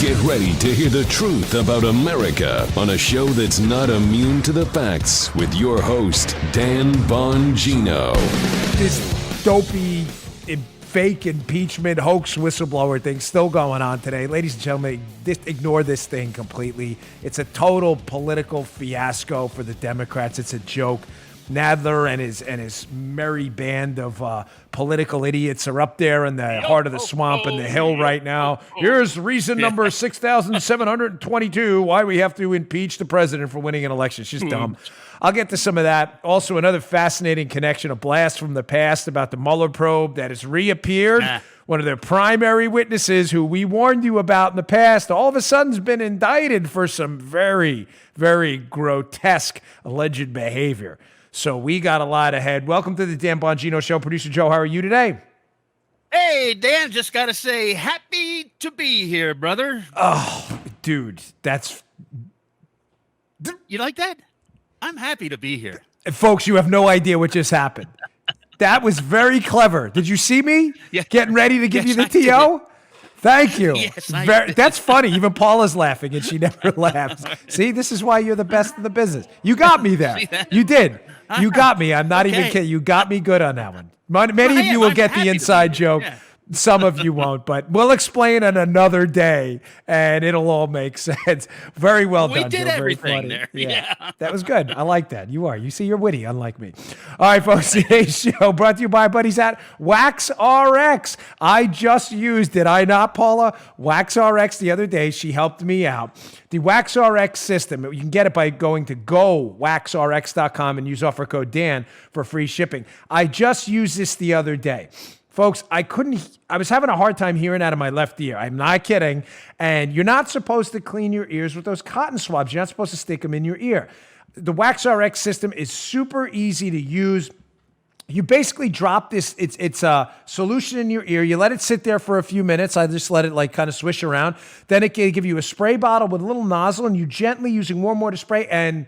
Get ready to hear the truth about America on a show that's not immune to the facts with your host, Dan Bongino. This dopey, fake impeachment hoax whistleblower thing still going on today. Ladies and gentlemen, ignore this thing completely. It's a total political fiasco for the Democrats. It's a joke. Nadler and his merry band of political idiots are up there in the heart of the swamp and the hill right now. Here's reason number 6,722 why we have to impeach the president for winning an election. It's just dumb. I'll get to some of that. Also, another fascinating connection, a blast from the past about the Mueller probe that has reappeared. One of their primary witnesses who we warned you about in the past, all of a sudden has been indicted for some very, very grotesque alleged behavior. So we got a lot ahead. Welcome to the Dan Bongino Show. Producer Joe, how are you today? Hey, Dan, just got to say, happy to be here, brother. Oh, dude, that's... You like that? I'm happy to be here. Folks, you have no idea what just happened. That was very clever. Did you see me getting ready to give you the TO? Thank you. Yes, that's funny. Even Paula's laughing, and she never laughs. See, this is why you're the best in the business. You got me there. You did. You got me. I'm not even kidding. You got me good on that one. Many of you will get the inside joke. Yeah. Some of you won't, but we'll explain on another day, and it'll all make sense. Very well done. We did everything there. Yeah. That was good. I like that. You see, you're witty, unlike me. All right, folks, today's show brought to you by buddies at Wax RX. I just used, did I not, Paula? Wax RX the other day. She helped me out. The Wax RX system, you can get it by going to gowaxrx.com and use offer code Dan for free shipping. I just used this the other day. Folks, I was having a hard time hearing out of my left ear. I'm not kidding. And you're not supposed to clean your ears with those cotton swabs. You're not supposed to stick them in your ear. The Wax RX system is super easy to use. You basically drop this, it's a solution in your ear. You let it sit there for a few minutes. I just let it kind of swish around. Then it can give you a spray bottle with a little nozzle, and you gently, using more and more to spray, and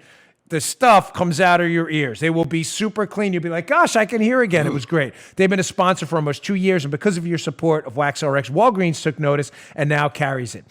the stuff comes out of your ears. They will be super clean. You'll be like, gosh, I can hear again. It was great. They've been a sponsor for almost 2 years, and because of your support of Wax RX, Walgreens took notice and now carries it.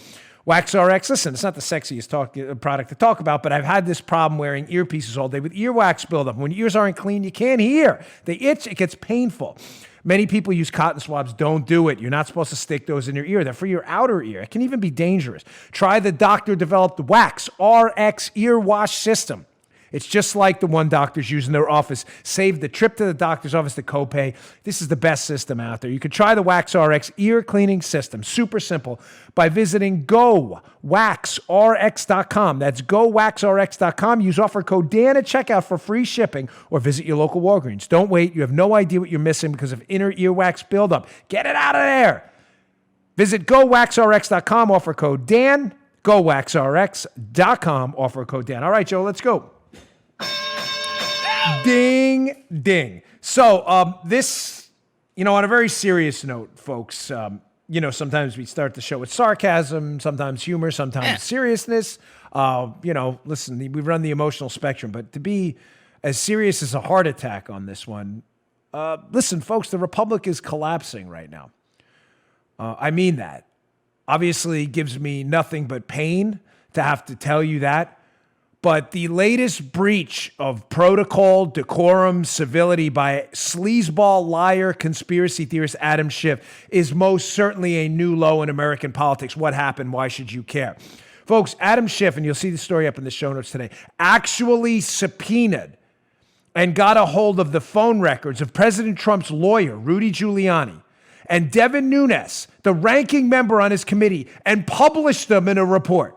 Wax RX, listen, it's not the sexiest product to talk about, but I've had this problem wearing earpieces all day with earwax buildup. When your ears aren't clean, you can't hear. They itch. It gets painful. Many people use cotton swabs. Don't do it. You're not supposed to stick those in your ear. They're for your outer ear. It can even be dangerous. Try the doctor-developed Wax RX ear wash system. It's just like the one doctors use in their office. Save the trip to the doctor's office, the copay. This is the best system out there. You can try the Wax RX ear cleaning system. Super simple. By visiting gowaxrx.com. That's gowaxrx.com. Use offer code Dan at checkout for free shipping, or visit your local Walgreens. Don't wait. You have no idea what you're missing because of inner earwax buildup. Get it out of there. Visit gowaxrx.com. Offer code Dan. gowaxrx.com. Offer code Dan. All right, Joe, let's go. Ding, ding. So this, on a very serious note, folks, sometimes we start the show with sarcasm, sometimes humor, sometimes seriousness. Listen, we run the emotional spectrum, but to be as serious as a heart attack on this one, listen, folks, the Republic is collapsing right now. I mean that. Obviously, gives me nothing but pain to have to tell you that. But the latest breach of protocol, decorum, civility by sleazeball, liar, conspiracy theorist Adam Schiff is most certainly a new low in American politics. What happened? Why should you care? Folks, Adam Schiff, and you'll see the story up in the show notes today, actually subpoenaed and got a hold of the phone records of President Trump's lawyer, Rudy Giuliani, and Devin Nunes, the ranking member on his committee, and published them in a report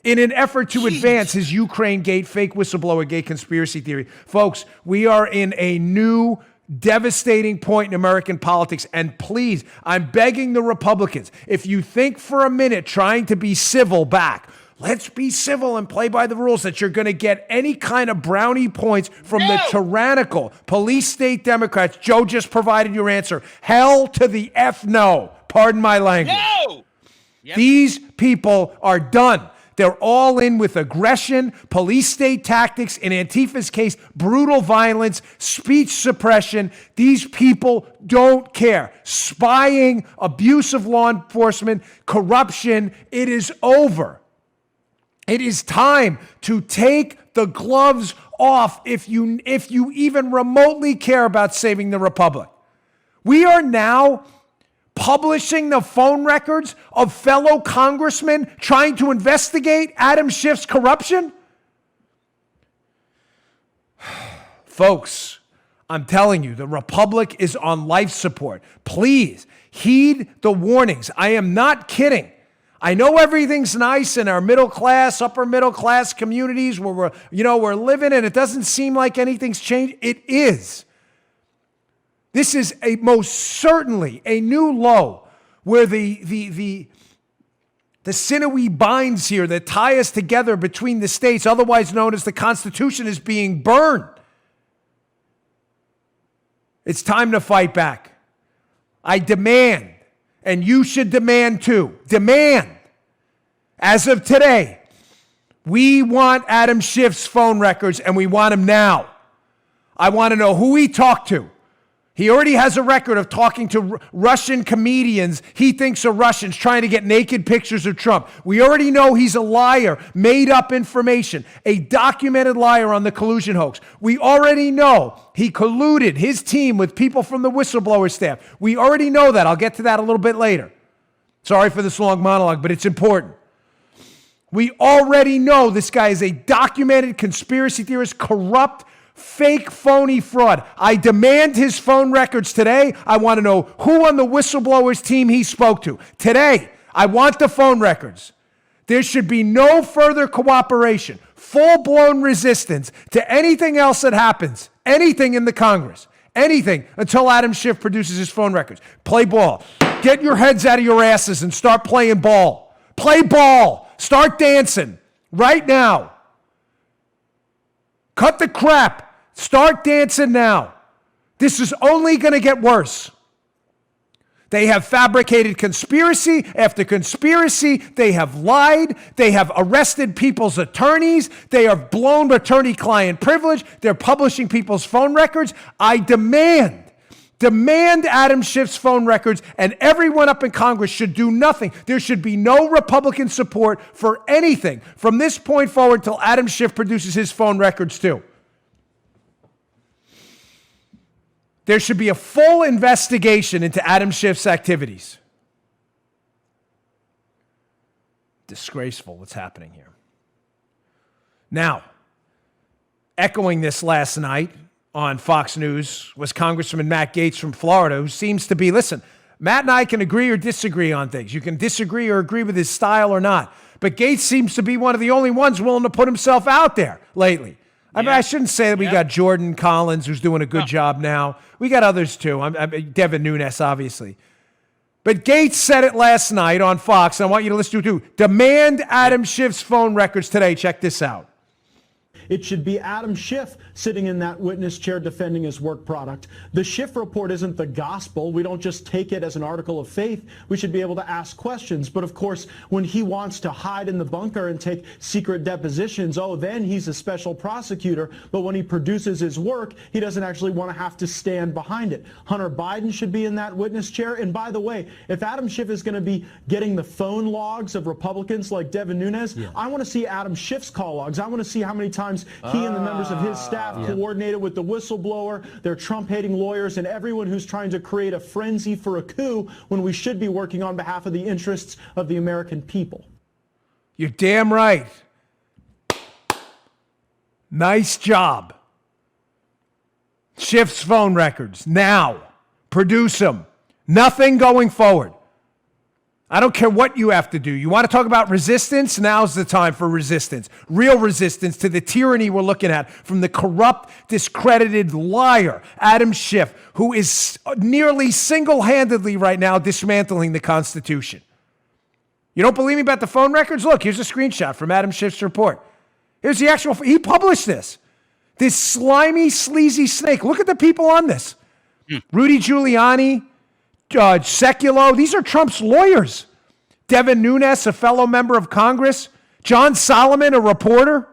in an effort to advance his Ukraine gate, fake whistleblower gate conspiracy theory. Folks, we are in a new devastating point in American politics. And please, I'm begging the Republicans, if you think for a minute trying to be civil back, let's be civil and play by the rules, that you're going to get any kind of brownie points from the tyrannical police state Democrats. Joe just provided your answer. Hell to the F no. Pardon my language. No! Yep. These people are done. They're all in with aggression, police state tactics, in Antifa's case, brutal violence, speech suppression. These people don't care. Spying, abuse of law enforcement, corruption, it is over. It is time to take the gloves off if you even remotely care about saving the republic. We are now publishing the phone records of fellow congressmen trying to investigate Adam Schiff's corruption? Folks, I'm telling you, the republic is on life support. Please heed the warnings. I am not kidding. I know everything's nice in our middle class, upper middle class communities where we're living and it doesn't seem like anything's changed. It is. This is most certainly a new low where the sinewy binds here that tie us together between the states, otherwise known as the Constitution, is being burned. It's time to fight back. I demand, and you should demand too, as of today, we want Adam Schiff's phone records and we want them now. I want to know who he talked to. He already has a record of talking to Russian comedians he thinks are Russians, trying to get naked pictures of Trump. We already know he's a liar, made up information, a documented liar on the collusion hoax. We already know he colluded his team with people from the whistleblower staff. We already know that. I'll get to that a little bit later. Sorry for this long monologue, but it's important. We already know this guy is a documented conspiracy theorist, corrupt, fake, phony fraud. I demand his phone records today. I want to know who on the whistleblowers team he spoke to. Today, I want the phone records. There should be no further cooperation, full-blown resistance to anything else that happens, anything in the Congress, anything until Adam Schiff produces his phone records. Play ball. Get your heads out of your asses and start playing ball. Play ball. Start dancing right now. Cut the crap. Start dancing now. This is only going to get worse. They have fabricated conspiracy after conspiracy. They have lied. They have arrested people's attorneys. They have blown attorney-client privilege. They're publishing people's phone records. I demand Adam Schiff's phone records, and everyone up in Congress should do nothing. There should be no Republican support for anything from this point forward till Adam Schiff produces his phone records too. There should be a full investigation into Adam Schiff's activities. Disgraceful what's happening here. Now, echoing this last night on Fox News was Congressman Matt Gaetz from Florida, who seems to be, listen, Matt and I can agree or disagree on things. You can disagree or agree with his style or not. But Gaetz seems to be one of the only ones willing to put himself out there lately. I mean, I shouldn't say that we got Jordan Collins, who's doing a good job now. We got others too. Devin Nunes, obviously. But Gaetz said it last night on Fox, and I want you to listen to it too. Demand Adam Schiff's phone records today. Check this out. It should be Adam Schiff sitting in that witness chair defending his work product. The Schiff report isn't the gospel. We don't just take it as an article of faith. We should be able to ask questions. But of course, when he wants to hide in the bunker and take secret depositions, then he's a special prosecutor. But when he produces his work, he doesn't actually want to have to stand behind it. Hunter Biden should be in that witness chair. And by the way, if Adam Schiff is going to be getting the phone logs of Republicans like Devin Nunes, I want to see Adam Schiff's call logs. I want to see how many times he and the members of his staff coordinated with the whistleblower, their Trump-hating lawyers, and everyone who's trying to create a frenzy for a coup when we should be working on behalf of the interests of the American people. You're damn right. Nice job. Schiff's phone records, now. Produce them. Nothing going forward. I don't care what you have to do. You want to talk about resistance? Now's the time for resistance. Real resistance to the tyranny we're looking at from the corrupt, discredited liar, Adam Schiff, who is nearly single-handedly right now dismantling the Constitution. You don't believe me about the phone records? Look, here's a screenshot from Adam Schiff's report. Here's the actual, he published this. This slimy, sleazy snake. Look at the people on this. Rudy Giuliani, Sekulow, these are Trump's lawyers. Devin Nunes, a fellow member of Congress. John Solomon, a reporter?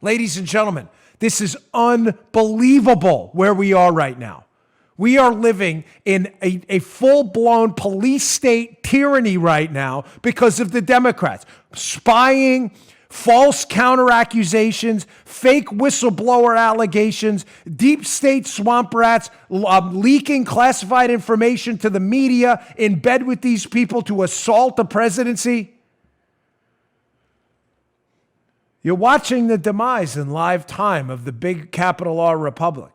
Ladies and gentlemen, this is unbelievable where we are right now. We are living in a full-blown police state tyranny right now because of the Democrats. Spying, false counter-accusations, fake whistleblower allegations, deep state swamp rats leaking classified information to the media in bed with these people to assault the presidency. You're watching the demise in live time of the big capital R republic.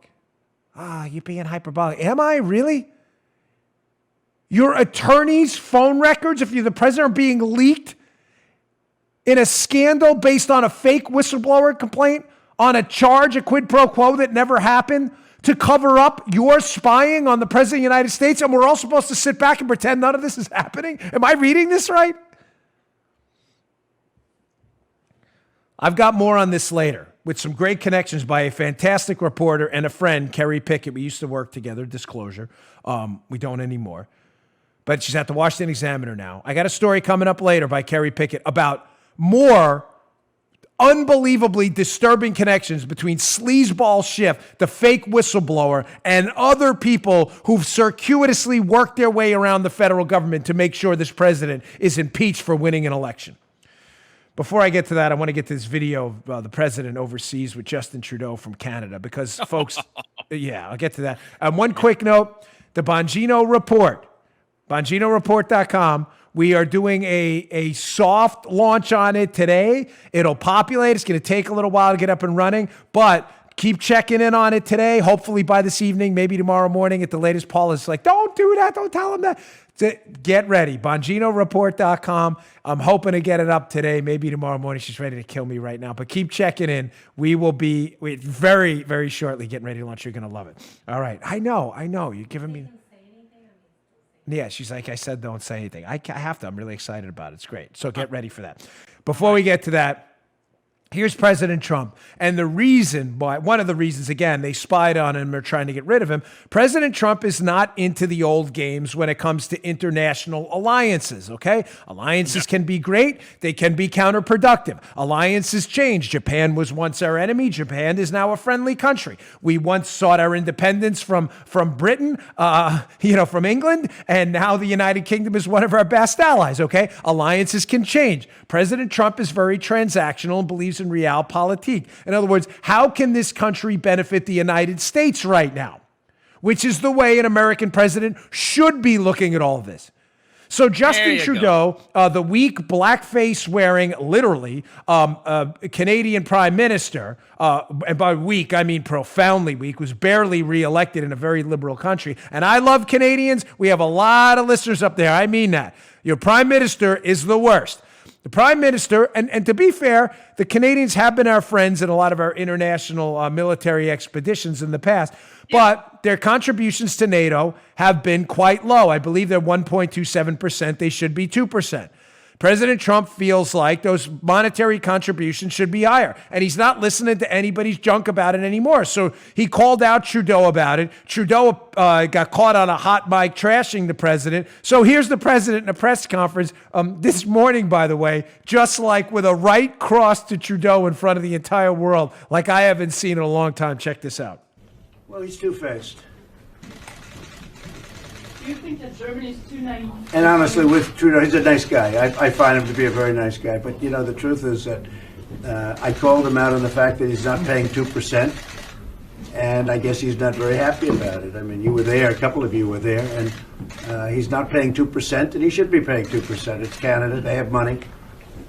You're being hyperbolic. Am I really? Your attorney's phone records, if you're the president, are being leaked in a scandal based on a fake whistleblower complaint, on a charge, a quid pro quo that never happened, to cover up your spying on the president of the United States, and we're all supposed to sit back and pretend none of this is happening? Am I reading this right? I've got more on this later with some great connections by a fantastic reporter and a friend, Kerry Pickett. We used to work together, disclosure. We don't anymore. But she's at the Washington Examiner now. I got a story coming up later by Kerry Pickett about more unbelievably disturbing connections between sleazeball Schiff, the fake whistleblower, and other people who've circuitously worked their way around the federal government to make sure this president is impeached for winning an election. Before I get to that, I want to get to this video of the president overseas with Justin Trudeau from Canada because, folks, I'll get to that. One quick note, the Bongino Report, BonginoReport.com. We are doing a soft launch on it today. It'll populate. It's going to take a little while to get up and running, but keep checking in on it today. Hopefully by this evening, maybe tomorrow morning at the latest. Paul is like, don't do that. Don't tell him that. Get ready. BonginoReport.com. I'm hoping to get it up today, maybe tomorrow morning. She's ready to kill me right now, but keep checking in. We will be very, very shortly getting ready to launch. You're going to love it. All right. I know. You're giving me... Yeah, she's like, I said, don't say anything. I have to. I'm really excited about it. It's great. So get ready for that. Before we get to that, here's President Trump. And the reason why, one of the reasons, again, they spied on him or trying to get rid of him, President Trump is not into the old games when it comes to international alliances, okay? Alliances can be great. They can be counterproductive. Alliances change. Japan was once our enemy. Japan is now a friendly country. We once sought our independence from Britain, from England, and now the United Kingdom is one of our best allies, okay? Alliances can change. President Trump is very transactional and believes in realpolitik. In other words, how can this country benefit the United States right now? Which is the way an American president should be looking at all of this. So Justin Trudeau, the weak blackface wearing, literally, Canadian prime minister, and by weak, I mean profoundly weak, was barely reelected in a very liberal country. And I love Canadians. We have a lot of listeners up there. I mean that. Your prime minister is the worst. The prime minister, and to be fair, the Canadians have been our friends in a lot of our international military expeditions in the past, but their contributions to NATO have been quite low. I believe they're 1.27%. They should be 2%. President Trump feels like those monetary contributions should be higher, and he's not listening to anybody's junk about it anymore. So he called out Trudeau about it. Trudeau got caught on a hot mic trashing the president. So here's the president in a press conference this morning, by the way, just like with a right cross to Trudeau in front of the entire world, like I haven't seen in a long time. Check this out. Well, he's two-faced. Do you think that Germany's too naive? And honestly, with Trudeau, he's a nice guy. I find him to be a very nice guy. But, the truth is that I called him out on the fact that he's not paying 2%. And I guess he's not very happy about it. I mean, you were there, a couple of you were there, and he's not paying 2%, and he should be paying 2%. It's Canada. They have money,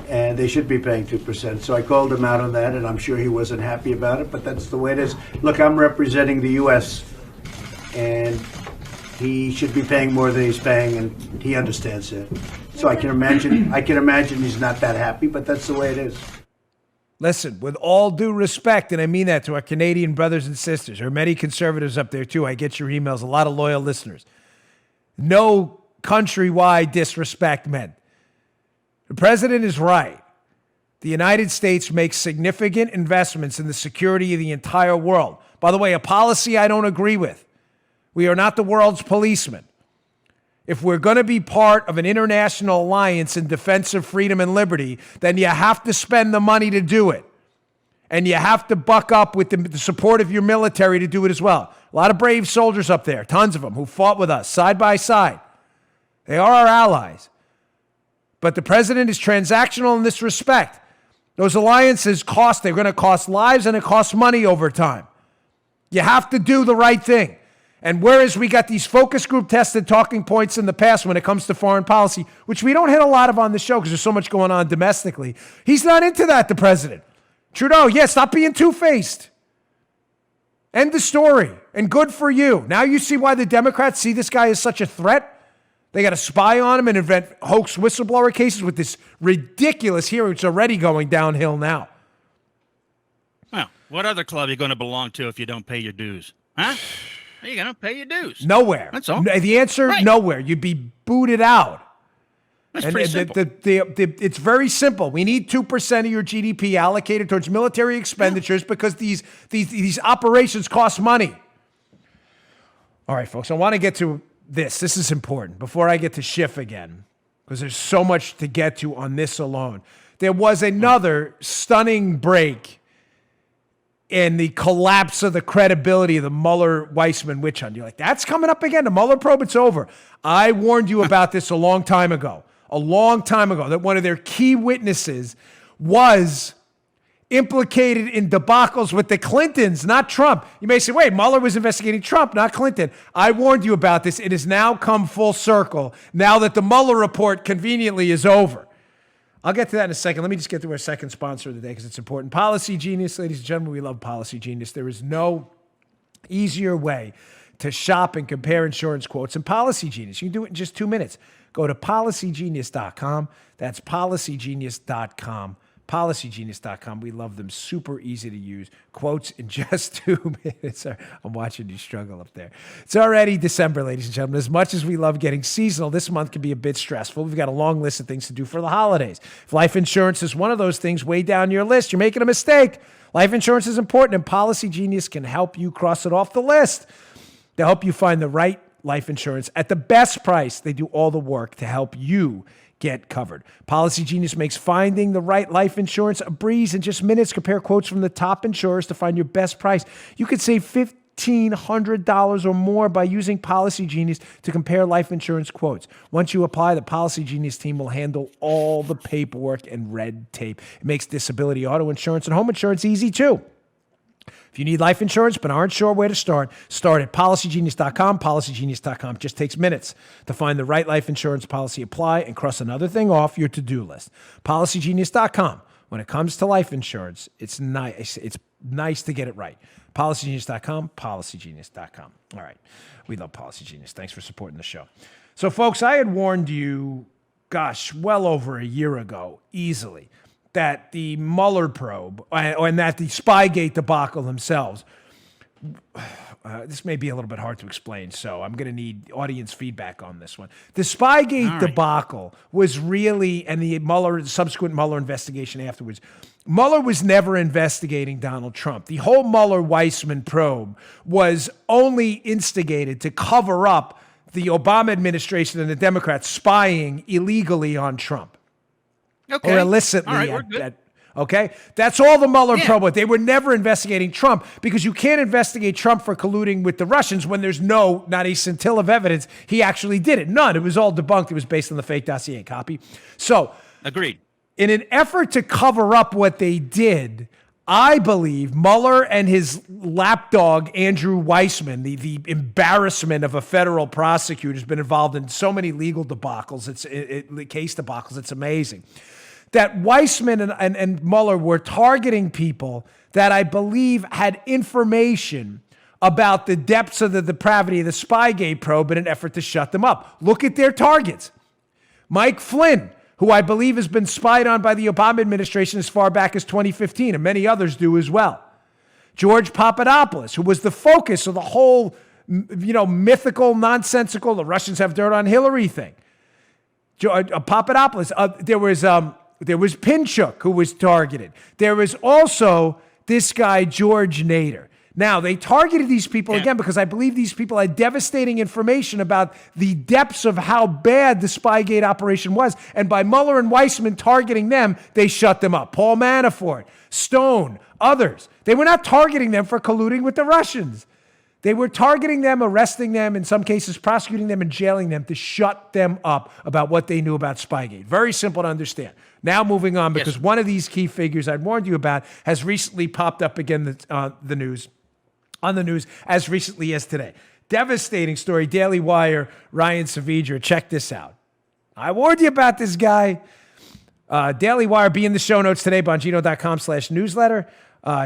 and they should be paying 2%. So I called him out on that, and I'm sure he wasn't happy about it, but that's the way it is. Look, I'm representing the U.S., and he should be paying more than he's paying, and he understands it. So I can imagine he's not that happy, but that's the way it is. Listen, with all due respect, and I mean that to our Canadian brothers and sisters, there are many conservatives up there too. I get your emails, a lot of loyal listeners. No countrywide disrespect meant. The president is right. The United States makes significant investments in the security of the entire world. By the way, a policy I don't agree with. We are not the world's policeman. If we're going to be part of an international alliance in defense of freedom and liberty, then you have to spend the money to do it. And you have to buck up with the support of your military to do it as well. A lot of brave soldiers up there, tons of them, who fought with us side by side. They are our allies. But the president is transactional in this respect. Those alliances they're going to cost lives and it costs money over time. You have to do the right thing. And whereas we got these focus group tested talking points in the past when it comes to foreign policy, which we don't hit a lot of on the show because there's so much going on domestically, he's not into that, the president. Trudeau, stop being two-faced. End the story. And good for you. Now you see why the Democrats see this guy as such a threat? They got to spy on him and invent hoax whistleblower cases with this ridiculous hearing, which is already going downhill now. Well, what other club are you going to belong to if you don't pay your dues? Huh? Are you going to pay your dues? Nowhere. That's all. The answer, right. Nowhere. You'd be booted out. That's pretty simple. It's very simple. We need 2% of your GDP allocated towards military expenditures because these operations cost money. All right, folks, I want to get to this. This is important before I get to Schiff again, because there's so much to get to on this alone. There was another stunning break in the collapse of the credibility of the Mueller-Weissman witch hunt. You're like, that's coming up again. The Mueller probe, it's over. I warned you about this a long time ago, that one of their key witnesses was implicated in debacles with the Clintons, not Trump. You may say, wait, Mueller was investigating Trump, not Clinton. I warned you about this. It has now come full circle now that the Mueller report conveniently is over. I'll get to that in a second. Let me just get to our second sponsor of the day because it's important. Policy Genius, ladies and gentlemen, we love Policy Genius. There is no easier way to shop and compare insurance quotes than Policy Genius. You can do it in just 2 minutes. Go to policygenius.com. That's policygenius.com. PolicyGenius.com. We love them. Super easy to use. Quotes in just 2 minutes. I'm watching you struggle up there. It's already December, ladies and gentlemen. As much as we love getting seasonal, this month can be a bit stressful. We've got a long list of things to do for the holidays. If life insurance is one of those things way down your list, you're making a mistake. Life insurance is important, and Policy Genius can help you cross it off the list. They'll help you find the right life insurance at the best price. They do all the work to help you get covered. Policy Genius makes finding the right life insurance a breeze in just minutes. Compare quotes from the top insurers to find your best price. You could save $1,500 or more by using Policy Genius to compare life insurance quotes. Once you apply, the Policy Genius team will handle all the paperwork and red tape. It makes disability, auto insurance, and home insurance easy too. If you need life insurance but aren't sure where to start at policygenius.com. Policygenius.com just takes minutes to find the right life insurance policy, apply, and cross another thing off your to-do list. Policygenius.com. When it comes to life insurance, it's nice to get it right. Policygenius.com, policygenius.com. All right. We love Policy Genius. Thanks for supporting the show. So, folks, I had warned you, well over a year ago, easily, that the Mueller probe and that the Spygate debacle themselves, this may be a little bit hard to explain, so I'm going to need audience feedback on this one. The Spygate debacle was really, and the subsequent Mueller investigation afterwards, Mueller was never investigating Donald Trump. The whole Mueller-Weissman probe was only instigated to cover up the Obama administration and the Democrats spying illegally on Trump. Okay. Or illicitly. All right, we're good. Okay? That's all the Mueller probe was. They were never investigating Trump because you can't investigate Trump for colluding with the Russians when there's not a scintilla of evidence he actually did it. None. It was all debunked. It was based on the fake dossier copy. So, agreed. In an effort to cover up what they did, I believe Mueller and his lapdog, Andrew Weissman, the embarrassment of a federal prosecutor, has been involved in so many legal debacles, case debacles, it's amazing. That Weissman and Mueller were targeting people that I believe had information about the depths of the depravity of the Spygate probe in an effort to shut them up. Look at their targets. Mike Flynn, who I believe has been spied on by the Obama administration as far back as 2015, and many others do as well. George Papadopoulos, who was the focus of the whole, mythical, nonsensical, the Russians have dirt on Hillary thing. Papadopoulos, there was Pinchuk, who was targeted. There was also this guy, George Nader. Now, they targeted these people again because I believe these people had devastating information about the depths of how bad the Spygate operation was. And by Mueller and Weissman targeting them, they shut them up. Paul Manafort, Stone, others. They were not targeting them for colluding with the Russians. They were targeting them, arresting them, in some cases prosecuting them and jailing them to shut them up about what they knew about Spygate. Very simple to understand. Now moving on, because one of these key figures I'd warned you about has recently popped up again on the news as recently as today. Devastating story, Daily Wire, Ryan Saavedra. Check this out. I warned you about this guy. Daily Wire, be in the show notes today, bongino.com/newsletter.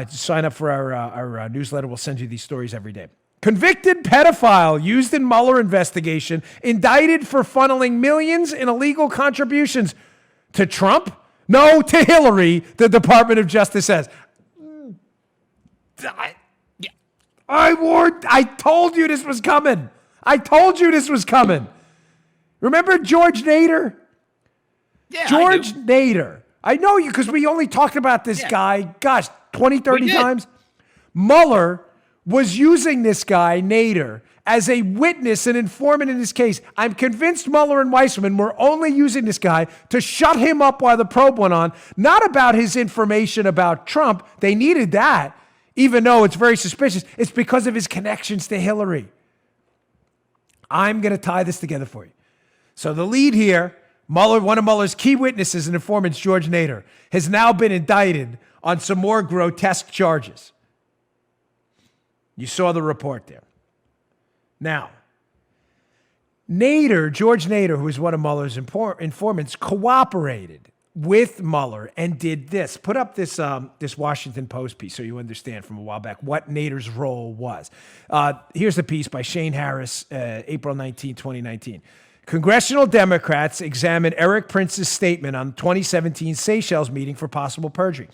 Sign up for our newsletter. We'll send you these stories every day. Convicted pedophile used in Mueller investigation, indicted for funneling millions in illegal contributions to Trump? No, to Hillary, the Department of Justice says. I told you this was coming. Remember George Nader? Yeah, George Nader. I know you because we only talked about this guy, 20, 30 times. Mueller was using this guy, Nader, as a witness and informant in this case. I'm convinced Mueller and Weissman were only using this guy to shut him up while the probe went on, not about his information about Trump. They needed that, even though it's very suspicious. It's because of his connections to Hillary. I'm going to tie this together for you. So the lead here, Mueller, one of Mueller's key witnesses and informants, George Nader, has now been indicted on some more grotesque charges. You saw the report there. Now, George Nader, who was one of Mueller's informants, cooperated with Mueller and did this. Put up this Washington Post piece so you understand from a while back what Nader's role was. Here's the piece by Shane Harris, April 19, 2019. Congressional Democrats examine Eric Prince's statement on 2017 Seychelles meeting for possible perjury.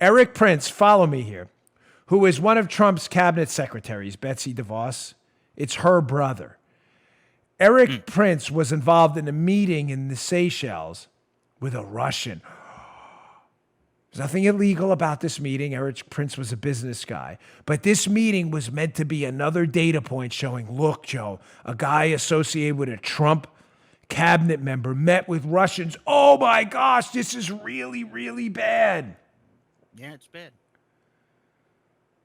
Eric Prince, follow me here, who is one of Trump's cabinet secretaries, Betsy DeVos. It's her brother. Eric Prince was involved in a meeting in the Seychelles with a Russian. There's nothing illegal about this meeting. Eric Prince was a business guy. But this meeting was meant to be another data point showing, look, Joe, a guy associated with a Trump cabinet member met with Russians. Oh my gosh, this is really, really bad. Yeah, it's bad.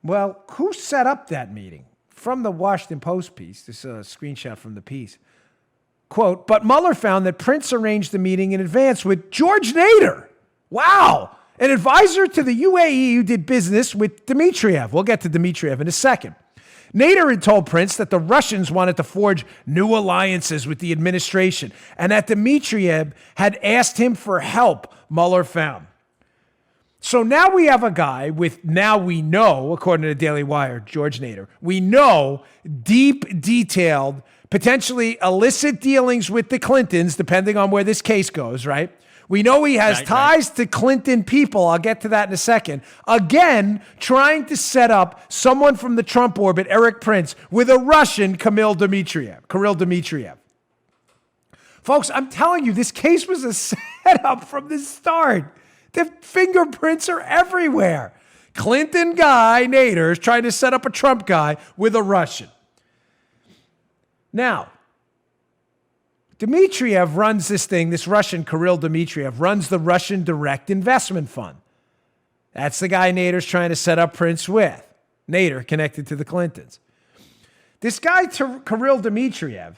Well, who set up that meeting? From the Washington Post piece, this is a screenshot from the piece. Quote, but Mueller found that Prince arranged the meeting in advance with George Nader. Wow. An advisor to the UAE who did business with Dmitriev. We'll get to Dmitriev in a second. Nader had told Prince that the Russians wanted to forge new alliances with the administration and that Dmitriev had asked him for help, Mueller found. So now we have a guy with, now we know, according to the Daily Wire, George Nader, we know deep, detailed, potentially illicit dealings with the Clintons, depending on where this case goes, right? We know he has ties to Clinton people. I'll get to that in a second. Again, trying to set up someone from the Trump orbit, Eric Prince, with a Russian, Kirill Dmitriev. Folks, I'm telling you, this case was a setup from the start. The fingerprints are everywhere. Clinton guy, Nader, is trying to set up a Trump guy with a Russian. Now, Dmitriev runs this thing, this Russian Kirill Dmitriev runs the Russian Direct Investment Fund. That's the guy Nader's trying to set up Prince with. Nader connected to the Clintons. This guy, Kirill Dmitriev,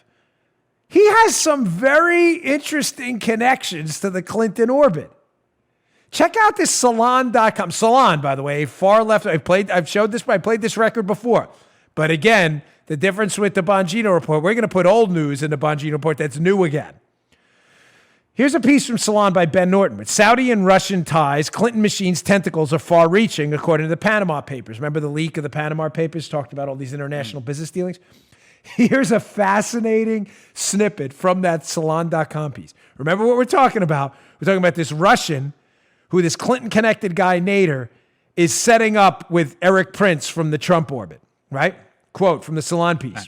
he has some very interesting connections to the Clinton orbit. Check out this Salon.com. Salon, by the way, far left. I played this record before. But again, the difference with the Bongino report, we're going to put old news in the Bongino report that's new again. Here's a piece from Salon by Ben Norton. With Saudi and Russian ties, Clinton machine's tentacles are far-reaching, according to the Panama Papers. Remember the leak of the Panama Papers? Talked about all these international business dealings. Here's a fascinating snippet from that Salon.com piece. Remember what we're talking about? We're talking about this Russian who this Clinton-connected guy, Nader, is setting up with Eric Prince from the Trump orbit, right? Quote from the Salon piece.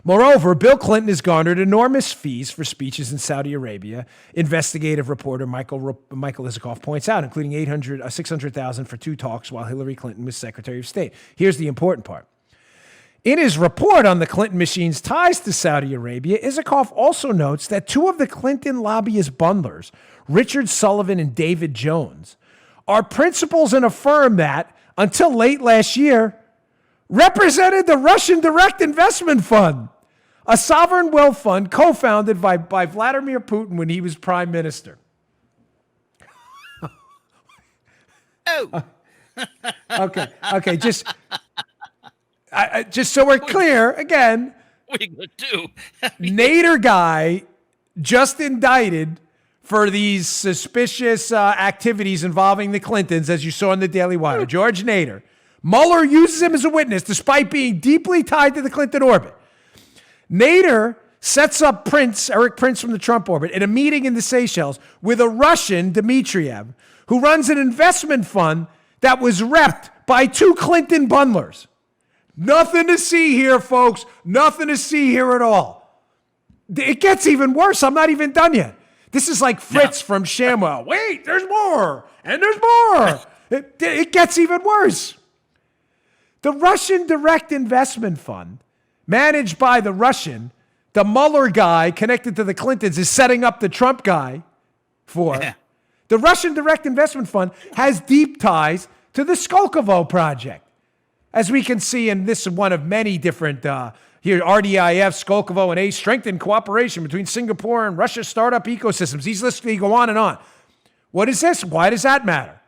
Moreover, Bill Clinton has garnered enormous fees for speeches in Saudi Arabia. Investigative reporter Michael Isikoff points out, including $600,000 for 2 talks while Hillary Clinton was Secretary of State. Here's the important part. In his report on the Clinton machine's ties to Saudi Arabia, Isikoff also notes that 2 of the Clinton lobbyist bundlers, Richard Sullivan and David Jones, are principals in a firm that, until late last year, represented the Russian Direct Investment Fund, a sovereign wealth fund co-founded by Vladimir Putin when he was prime minister. Oh. Okay. Just so we're clear, again, What are you going to do? Nader guy just indicted for these suspicious activities involving the Clintons, as you saw in the Daily Wire. George Nader. Mueller uses him as a witness despite being deeply tied to the Clinton orbit. Nader sets up Eric Prince from the Trump orbit, in a meeting in the Seychelles with a Russian, Dmitriev, who runs an investment fund that was repped by 2 Clinton bundlers. Nothing to see here, folks. Nothing to see here at all. It gets even worse. I'm not even done yet. This is like Fritz from ShamWow. Wait, there's more, and there's more. It gets even worse. The Russian Direct Investment Fund, managed by the Mueller guy connected to the Clintons, is setting up the Trump guy for. Yeah. The Russian Direct Investment Fund has deep ties to the Skolkovo project. As we can see in this one of many different, here, RDIF, Skolkovo, and ACE, strengthened cooperation between Singapore and Russia's startup ecosystems. These lists go on and on. What is this? Why does that matter?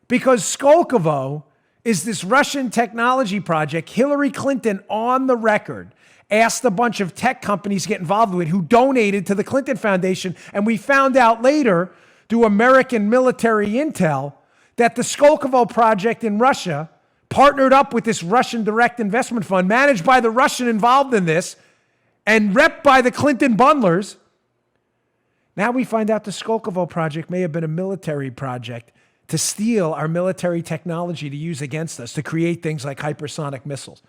Because Skolkovo is this Russian technology project Hillary Clinton, on the record, asked a bunch of tech companies to get involved with who donated to the Clinton Foundation. And we found out later, through American military intel, that the Skolkovo project in Russia partnered up with this Russian Direct Investment Fund, managed by the Russian involved in this and repped by the Clinton bundlers. Now we find out the Skolkovo project may have been a military project to steal our military technology to use against us, to create things like hypersonic missiles.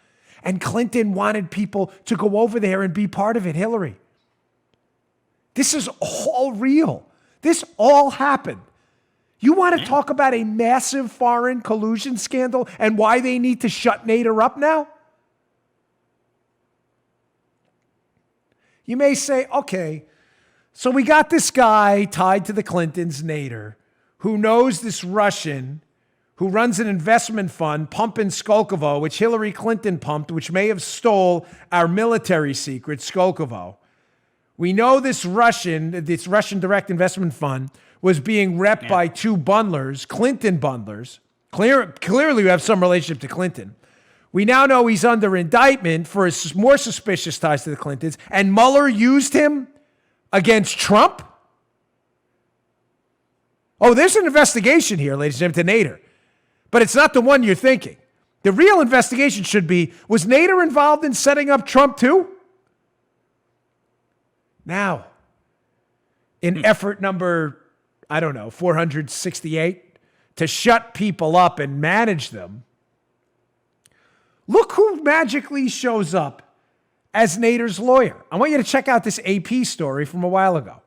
And Clinton wanted people to go over there and be part of it, Hillary. This is all real. This all happened. You want to talk about a massive foreign collusion scandal and why they need to shut Nader up now? You may say, okay, so we got this guy tied to the Clintons, Nader, who knows this Russian, who runs an investment fund pumping Skolkovo, which Hillary Clinton pumped, which may have stole our military secret, Skolkovo. We know this Russian Direct Investment Fund was being repped by 2 bundlers, Clinton bundlers. Clearly, we have some relationship to Clinton. We now know he's under indictment for his more suspicious ties to the Clintons, and Mueller used him against Trump? Oh, there's an investigation here, ladies and gentlemen, to Nader. But it's not the one you're thinking. The real investigation should be, was Nader involved in setting up Trump too? Now, in effort number, 468, to shut people up and manage them, look who magically shows up as Nader's lawyer. I want you to check out this AP story from a while ago.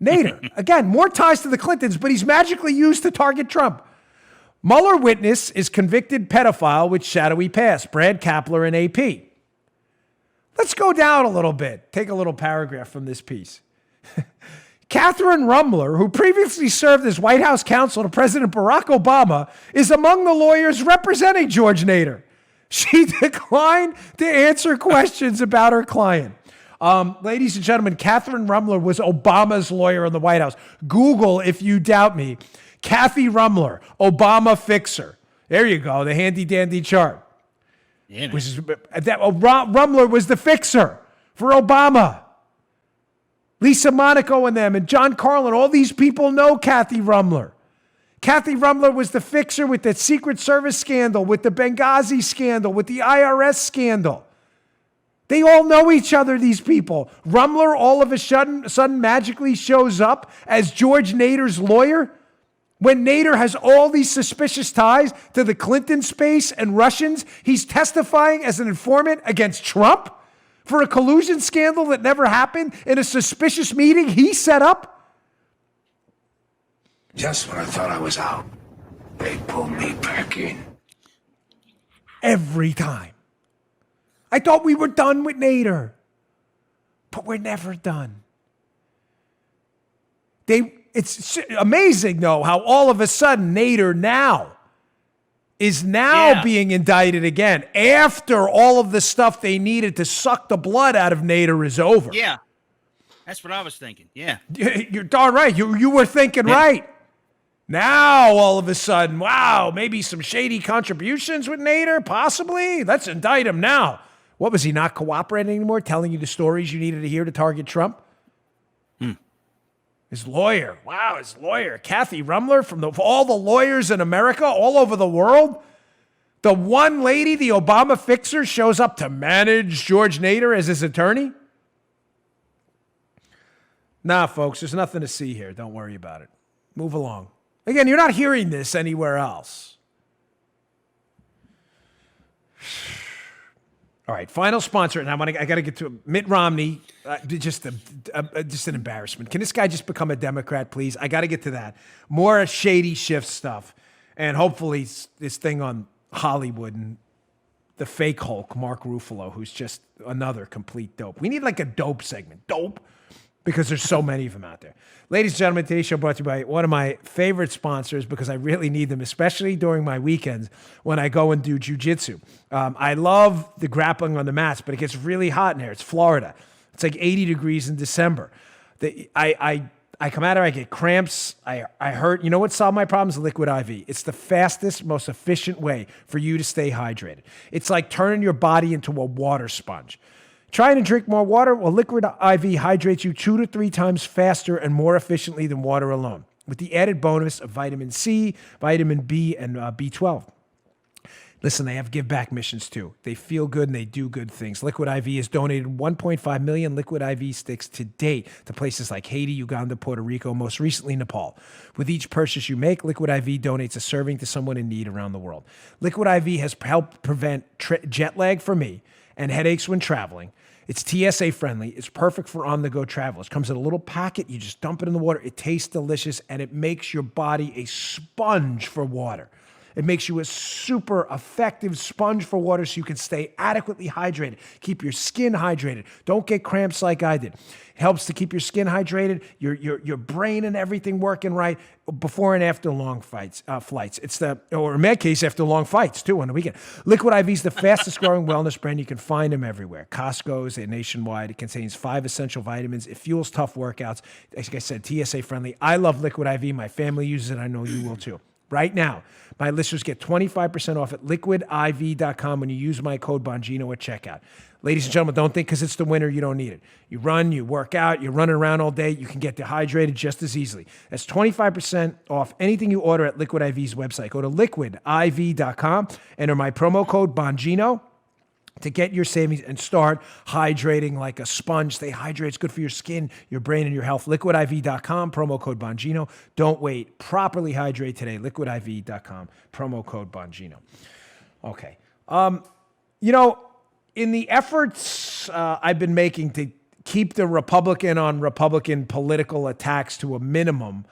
Nader, again, more ties to the Clintons, but he's magically used to target Trump. Mueller witness is convicted pedophile with shadowy past, Brad Kapler and AP. Let's go down a little bit. Take a little paragraph from this piece. Catherine Rumler, who previously served as White House counsel to President Barack Obama, is among the lawyers representing George Nader. She declined to answer questions about her client. Ladies and gentlemen, Catherine Rumler was Obama's lawyer in the White House. Google, if you doubt me, Kathy Rumler, Obama fixer. There you go, the handy-dandy chart. Yeah, Rumler was the fixer for Obama. Lisa Monaco and them, and John Carlin, all these people know Kathy Rumler. Kathy Rumler was the fixer with the Secret Service scandal, with the Benghazi scandal, with the IRS scandal. They all know each other, these people. Rumler all of a sudden magically shows up as George Nader's lawyer. When Nader has all these suspicious ties to the Clinton space and Russians, he's testifying as an informant against Trump for a collusion scandal that never happened in a suspicious meeting he set up? Just when I thought I was out, they pulled me back in. Every time. I thought we were done with Nader, but we're never done. It's amazing, though, how all of a sudden Nader is being indicted again after all of the stuff they needed to suck the blood out of Nader is over. Yeah. That's what I was thinking. Yeah. You're darn right. You were thinking right. Now, all of a sudden, wow, maybe some shady contributions with Nader, possibly? Let's indict him now. What, was he not cooperating anymore, telling you the stories you needed to hear to target Trump? His lawyer, Kathy Rumler, from all the lawyers in America, all over the world. The one lady, the Obama fixer, shows up to manage George Nader as his attorney. Nah, folks, there's nothing to see here. Don't worry about it. Move along. Again, you're not hearing this anywhere else. All right, final sponsor, and I got to get to Mitt Romney. Just an embarrassment. Can this guy just become a Democrat, please? I got to get to that. More shady Schiff stuff, and hopefully this thing on Hollywood and the fake Hulk, Mark Ruffalo, who's just another complete dope. We need like a dope segment. Dope. Because there's so many of them out there. Ladies and gentlemen, today's show brought to you by one of my favorite sponsors because I really need them, especially during my weekends when I go and do jujitsu. I love the grappling on the mats, but it gets really hot in here. It's Florida. It's like 80 degrees in December. I come out here, I get cramps, I hurt. You know what solved my problems? Liquid IV. It's the fastest, most efficient way for you to stay hydrated. It's like turning your body into a water sponge. Trying to drink more water? Well, Liquid IV hydrates you 2 to 3 times faster and more efficiently than water alone, with the added bonus of vitamin C, vitamin B, and B12. Listen, they have give back missions too. They feel good and they do good things. Liquid IV has donated 1.5 million Liquid IV sticks to date to places like Haiti, Uganda, Puerto Rico, most recently Nepal. With each purchase you make, Liquid IV donates a serving to someone in need around the world. Liquid IV has helped prevent jet lag for me and headaches when traveling. It's TSA friendly. It's perfect for on-the-go travel. It comes in a little packet. You just dump it in the water. It tastes delicious, and it makes your body a sponge for water. It makes you a super effective sponge for water so you can stay adequately hydrated. Keep your skin hydrated. Don't get cramps like I did. It helps to keep your skin hydrated, your brain and everything working right before and after long flights. Or in my case, after long fights too on the weekend. Liquid IV is the fastest growing wellness brand. You can find them everywhere. Costco's, they're nationwide. It contains 5 essential vitamins. It fuels tough workouts. Like I said, TSA friendly. I love Liquid IV. My family uses it. I know you will too. Right now, my listeners get 25% off at liquidiv.com when you use my code Bongino at checkout. Ladies and gentlemen, don't think because it's the winter you don't need it. You run, you work out, you're running around all day, you can get dehydrated just as easily. That's 25% off anything you order at Liquid IV's website. Go to liquidiv.com, enter my promo code Bongino to get your savings and start hydrating like a sponge. Stay hydrated. It's good for your skin, your brain, and your health. Liquidiv.com, promo code Bongino. Don't wait. Properly hydrate today. Liquidiv.com, promo code Bongino. Okay. In the efforts I've been making to keep the Republican on Republican political attacks to a minimum,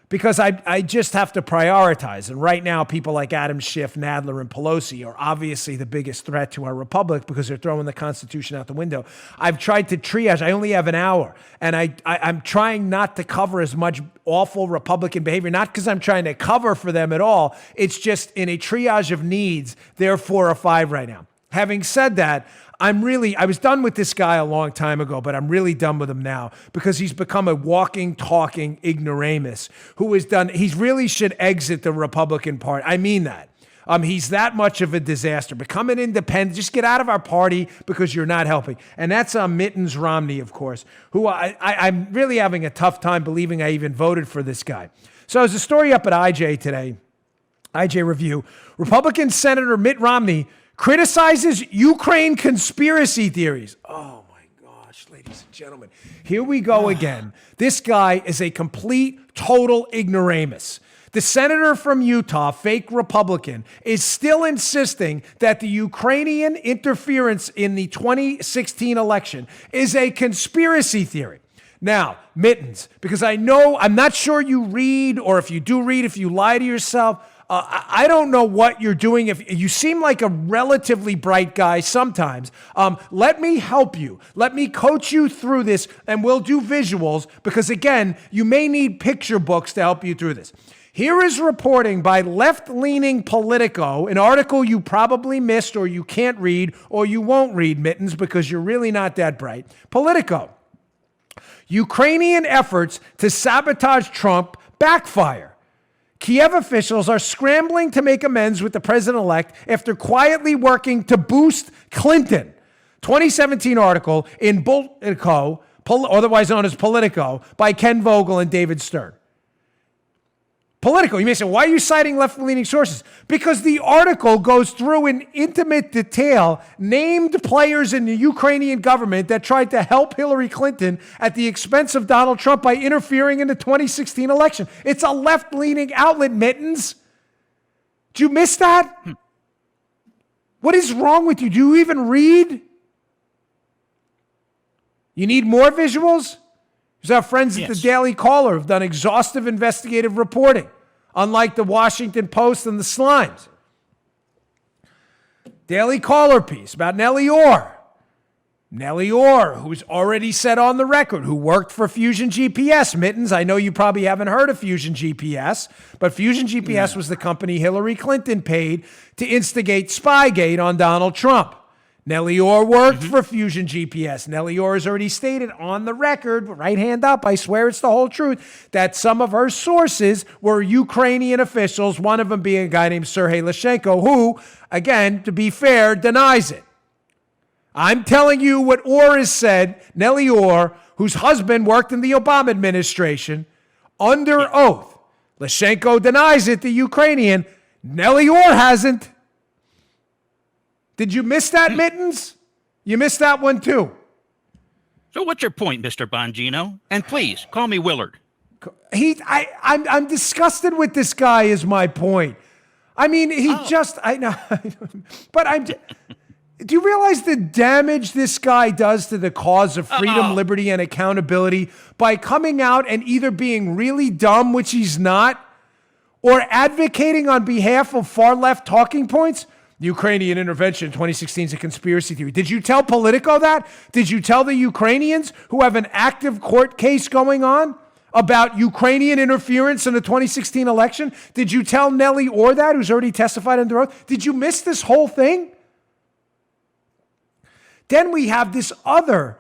because I just have to prioritize. And right now, people like Adam Schiff, Nadler, and Pelosi are obviously the biggest threat to our republic because they're throwing the Constitution out the window. I've tried to triage. I only have an hour. And I'm trying not to cover as much awful Republican behavior, not because I'm trying to cover for them at all. It's just in a triage of needs, they're 4 or 5 right now. Having said that, I was done with this guy a long time ago, but I'm really done with him now because he's become a walking, talking ignoramus he really should exit the Republican Party. I mean that. He's that much of a disaster. Become an independent. Just get out of our party because you're not helping. And that's Mittens Romney, of course, who I'm really having a tough time believing I even voted for this guy. So there's a story up at IJ today, IJ Review. Republican Senator Mitt Romney criticizes Ukraine conspiracy theories. Oh my gosh, ladies and gentlemen. Here we go again. This guy is a complete, total ignoramus. The senator from Utah, fake Republican, is still insisting that the Ukrainian interference in the 2016 election is a conspiracy theory. Now, Mittens, because I'm not sure you read, or if you do read, if you lie to yourself, I don't know what you're doing. If you seem like a relatively bright guy sometimes, let me help you. Let me coach you through this, and we'll do visuals because, again, you may need picture books to help you through this. Here is reporting by left-leaning Politico, an article you probably missed or you can't read or you won't read, Mittens, because you're really not that bright. Politico. Ukrainian efforts to sabotage Trump backfire. Kiev officials are scrambling to make amends with the president-elect after quietly working to boost Clinton. 2017 article in Politico, otherwise known as Politico, by Ken Vogel and David Stern. Politico, you may say, why are you citing left-leaning sources? Because the article goes through in intimate detail named players in the Ukrainian government that tried to help Hillary Clinton at the expense of Donald Trump by interfering in the 2016 election. It's a left-leaning outlet, Mittens. Did you miss that? What is wrong with you? Do you even read? You need more visuals? Because our friends at the Daily Caller have done exhaustive investigative reporting, unlike the Washington Post and the Slimes. Daily Caller piece about Nellie Orr. Nellie Orr, who's already said on the record, who worked for Fusion GPS. Mittens, I know you probably haven't heard of Fusion GPS, but Fusion GPS was the company Hillary Clinton paid to instigate Spygate on Donald Trump. Nellie Orr worked for Fusion GPS. Nellie Orr has already stated on the record, right hand up, I swear it's the whole truth, that some of her sources were Ukrainian officials, one of them being a guy named Sergei Lyshenko, who, again, to be fair, denies it. I'm telling you what Orr has said, Nellie Orr, whose husband worked in the Obama administration, under oath. Lyshenko denies it, the Ukrainian. Nellie Orr hasn't. Did you miss that, Mittens? You missed that one, too. So what's your point, Mr. Bongino? And please, call me Willard. I'm disgusted with this guy is my point. I mean, I know. But do you realize the damage this guy does to the cause of freedom, liberty, and accountability by coming out and either being really dumb, which he's not, or advocating on behalf of far-left talking points? The Ukrainian intervention in 2016 is a conspiracy theory. Did you tell Politico that? Did you tell the Ukrainians who have an active court case going on about Ukrainian interference in the 2016 election? Did you tell Nellie Orr that, who's already testified under oath? Did you miss this whole thing? Then we have this other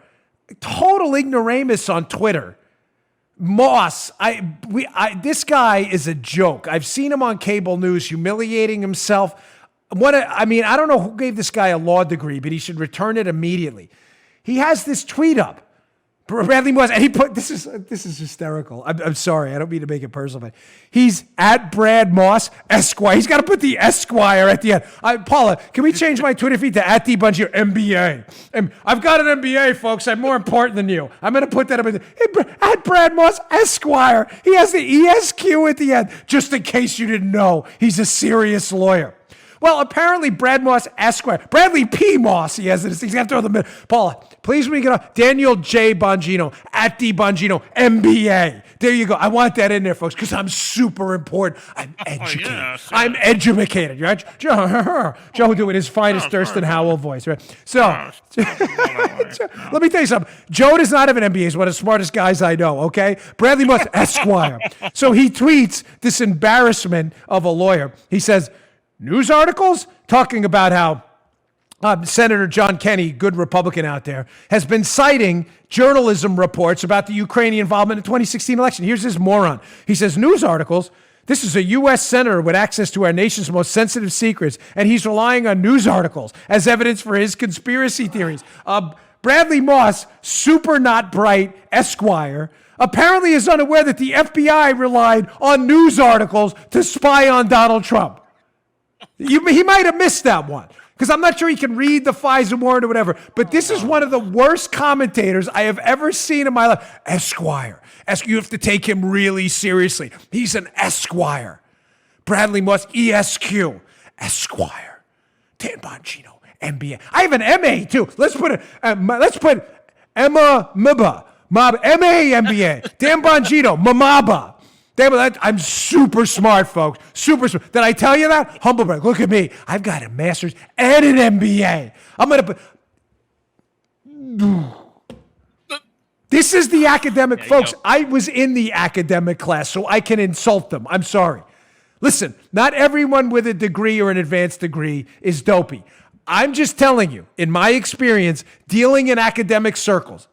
total ignoramus on Twitter. Moss, this guy is a joke. I've seen him on cable news humiliating himself. I don't know who gave this guy a law degree, but he should return it immediately. He has this tweet up. Bradley Moss, and he put, this is hysterical. I'm sorry, I don't mean to make it personal, but he's at Brad Moss, Esquire. He's got to put the Esquire at the end. Paula, can we change my Twitter feed to @DBungio MBA? And I've got an MBA, folks. I'm more important than you. I'm going to put that up at Brad Moss, Esquire. He has the ESQ at the end, just in case you didn't know. He's a serious lawyer. Well, apparently Brad Moss, Esquire. Bradley P. Moss, he has it. He's got to throw the middle. Paula, please, when you get off. Daniel J. Bongino, @DBungino, MBA. There you go. I want that in there, folks, because I'm super important. I'm educated. I'm educated. Right? Joe doing his finest Thurston Howell voice, right? So, let me tell you something. Joe does not have an MBA. He's one of the smartest guys I know, okay? Bradley Moss, Esquire. So he tweets this embarrassment of a lawyer. He says, news articles talking about how Senator John Kennedy, good Republican out there, has been citing journalism reports about the Ukrainian involvement in the 2016 election. Here's this moron. He says, news articles, this is a U.S. senator with access to our nation's most sensitive secrets, and he's relying on news articles as evidence for his conspiracy theories. Bradley Moss, super not bright, Esquire, apparently is unaware that the FBI relied on news articles to spy on Donald Trump. He might have missed that one. Because I'm not sure he can read the FISA warrant or whatever. But this is one of the worst commentators I have ever seen in my life. Esquire. You have to take him really seriously. He's an Esquire. Bradley Moss, ESQ. Esquire. Dan Bongino, MBA. I have an MA too. Let's put Emma Mba. MA MBA. Dan Bongino, Mamaba. I'm super smart, folks. Super smart. Did I tell you that? Humblebrag, look at me. I've got a master's and an MBA. I'm going to put... This is the academic, folks. I was in the academic class, so I can insult them. I'm sorry. Listen, not everyone with a degree or an advanced degree is dopey. I'm just telling you, in my experience, dealing in academic circles,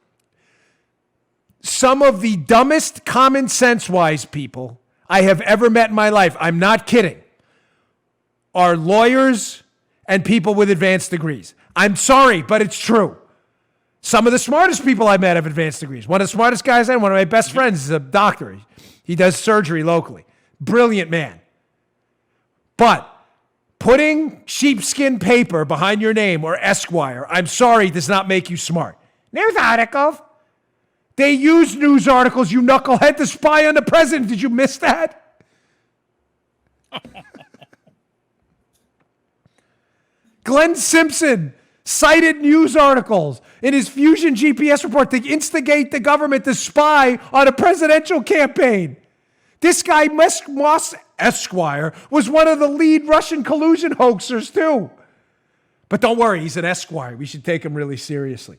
some of the dumbest, common sense-wise people I have ever met in my life, I'm not kidding, are lawyers and people with advanced degrees. I'm sorry, but it's true. Some of the smartest people I met have advanced degrees. One of the smartest guys I know, one of my best friends is a doctor. He does surgery locally. Brilliant man. But putting sheepskin paper behind your name or Esquire, I'm sorry, does not make you smart. News articles. They use news articles, you knucklehead, to spy on the president. Did you miss that? Glenn Simpson cited news articles in his Fusion GPS report to instigate the government to spy on a presidential campaign. This guy, Moss Esquire, was one of the lead Russian collusion hoaxers, too. But don't worry, he's an Esquire. We should take him really seriously.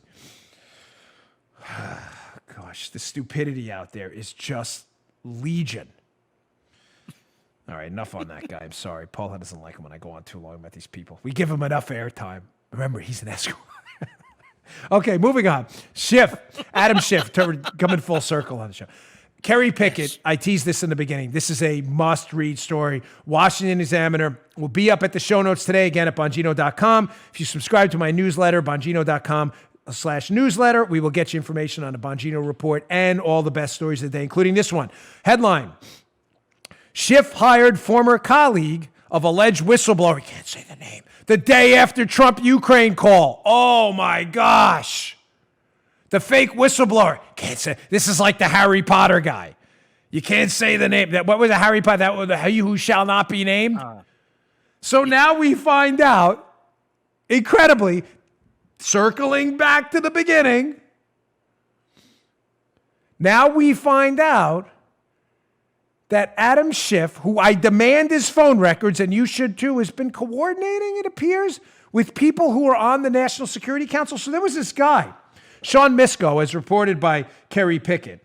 Gosh, the stupidity out there is just legion. All right, enough on that guy. I'm sorry. Paula doesn't like him when I go on too long about these people. We give him enough airtime. Remember, he's an Esquire. Okay, moving on. Schiff, Adam Schiff, coming full circle on the show. Kerry Pickett, I teased this in the beginning. This is a must-read story. Washington Examiner will be up at the show notes today, again, at Bongino.com. If you subscribe to my newsletter, Bongino.com/newsletter, we will get you information on the Bongino Report and all the best stories of the day, including this one. Headline, Schiff hired former colleague of alleged whistleblower, we can't say the name, the day after Trump-Ukraine call. Oh, my gosh. The fake whistleblower. Can't say. This is like the Harry Potter guy. You can't say the name. What was the Harry Potter? That was the He Who Shall Not Be Named. So now we find out, incredibly, circling back to the beginning, now we find out that Adam Schiff, who I demand his phone records, and you should too, has been coordinating, it appears, with people who are on the National Security Council. So there was this guy, Sean Misko, as reported by Kerry Pickett.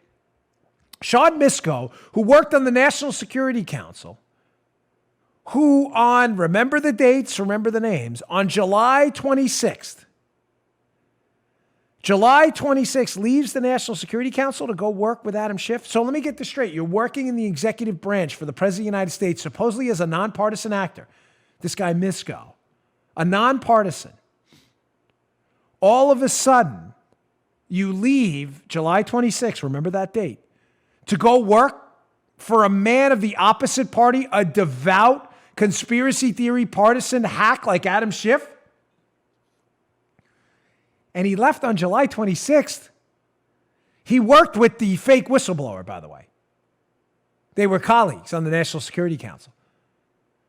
Sean Misko, who worked on the National Security Council, who on, remember the dates, remember the names, on July 26th, leaves the National Security Council to go work with Adam Schiff. So let me get this straight. You're working in the executive branch for the President of the United States, supposedly as a nonpartisan actor. This guy, Misko, a nonpartisan. All of a sudden, you leave July 26th, remember that date, to go work for a man of the opposite party, a devout conspiracy theory partisan hack like Adam Schiff? And he left on July 26th. He worked with the fake whistleblower, by the way. They were colleagues on the National Security Council.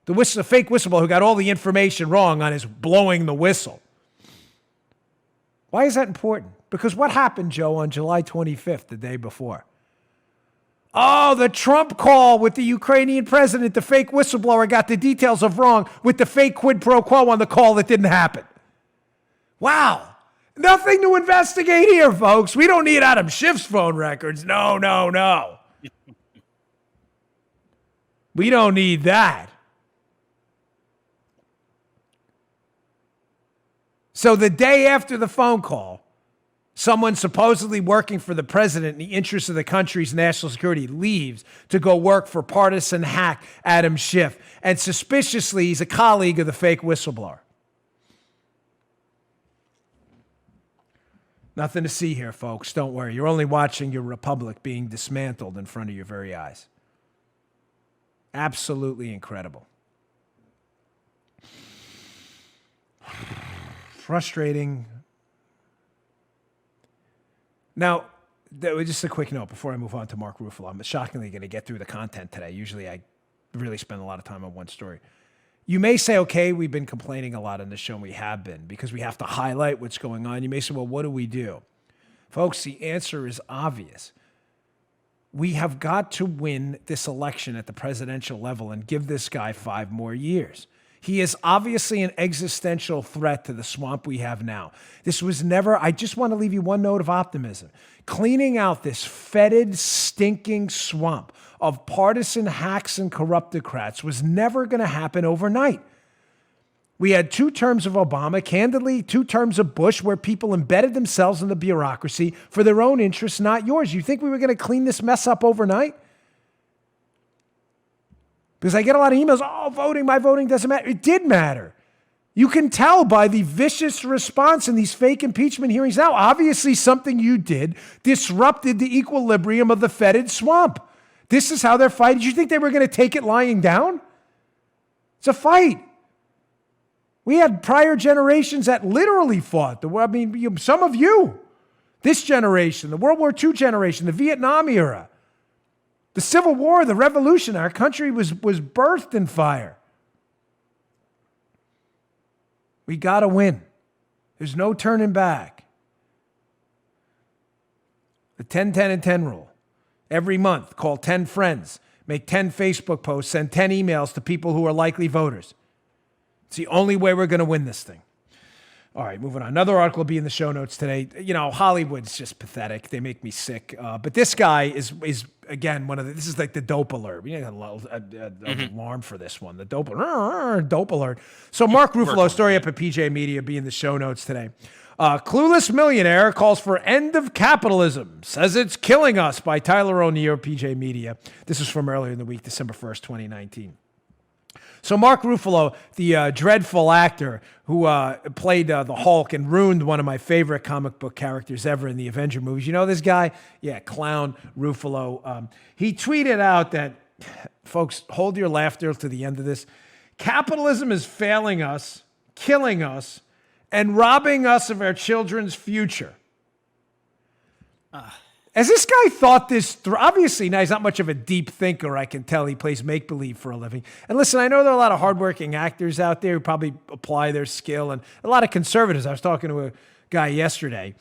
The fake whistleblower who got all the information wrong on his blowing the whistle. Why is that important? Because what happened, Joe, on July 25th, the day before? Oh, the Trump call with the Ukrainian president, the fake whistleblower got the details of wrong with the fake quid pro quo on the call that didn't happen. Wow. Nothing to investigate here, folks. We don't need Adam Schiff's phone records. No. We don't need that. So the day after the phone call, someone supposedly working for the president in the interest of the country's national security leaves to go work for partisan hack Adam Schiff. And suspiciously, he's a colleague of the fake whistleblower. Nothing to see here, folks. Don't worry. You're only watching your republic being dismantled in front of your very eyes. Absolutely incredible. Frustrating. Now, just a quick note before I move on to Mark Ruffalo. I'm shockingly going to get through the content today. Usually I really spend a lot of time on one story. You may say, okay, we've been complaining a lot on this show, and we have been, because we have to highlight what's going on. You may say, well, what do we do? Folks, the answer is obvious. We have got to win this election at the presidential level and give this guy 5 more years. He is obviously an existential threat to the swamp we have now. This was never, I just want to leave you one note of optimism. Cleaning out this fetid, stinking swamp of partisan hacks and corruptocrats was never going to happen overnight. We had 2 terms of Obama, candidly, 2 terms of Bush, where people embedded themselves in the bureaucracy for their own interests, not yours. You think we were going to clean this mess up overnight? Because I get a lot of emails, my voting doesn't matter. It did matter. You can tell by the vicious response in these fake impeachment hearings now. Obviously, something you did disrupted the equilibrium of the fetid swamp. This is how they're fighting. Did you think they were going to take it lying down? It's a fight. We had prior generations that literally fought. Some of you, this generation, the World War II generation, the Vietnam era, the Civil War, the Revolution, our country was birthed in fire. We got to win. There's no turning back. The 10-10-10 rule. Every month, call 10 friends, make 10 Facebook posts, send 10 emails to people who are likely voters. It's the only way we're going to win this thing. All right, moving on. Another article will be in the show notes today. Hollywood's just pathetic. They make me sick. But this guy is again, this is like the dope alert. We need an alarm for this one. The dope alert. So Mark Ruffalo, story up at PJ Media, be in the show notes today. Clueless Millionaire calls for end of capitalism, says it's killing us, by Tyler O'Neill, PJ Media. This is from earlier in the week, December 1st, 2019. So Mark Ruffalo, the dreadful actor who played the Hulk and ruined one of my favorite comic book characters ever in the Avenger movies. You know this guy? Yeah, Clown Ruffalo. He tweeted out that, folks, hold your laughter to the end of this. Capitalism is failing us, killing us, and robbing us of our children's future. As this guy thought this through, obviously now he's not much of a deep thinker, I can tell. He plays make-believe for a living. And listen, I know there are a lot of hardworking actors out there who probably apply their skill, and a lot of conservatives. I was talking to a guy yesterday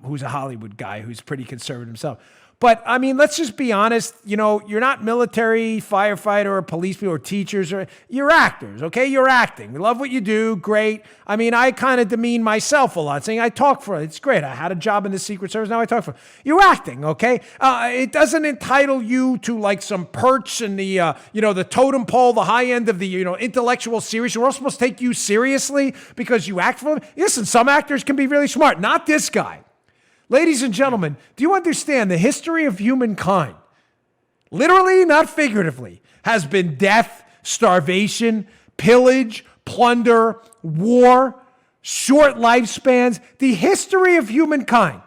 who's a Hollywood guy who's pretty conservative himself. But, I mean, let's just be honest. You're not military, firefighter, or police people, or teachers. You're actors, okay? You're acting. We love what you do. Great. I mean, I kind of demean myself a lot, saying I talk for it. It's great. I had a job in the Secret Service. Now I talk for it. You're acting, okay? It doesn't entitle you to, like, some perch in the, the totem pole, the high end of the, intellectual series. We're all supposed to take you seriously because you act for them. Listen, some actors can be really smart. Not this guy. Ladies and gentlemen, do you understand the history of humankind, literally, not figuratively, has been death, starvation, pillage, plunder, war, short lifespans? The history of humankind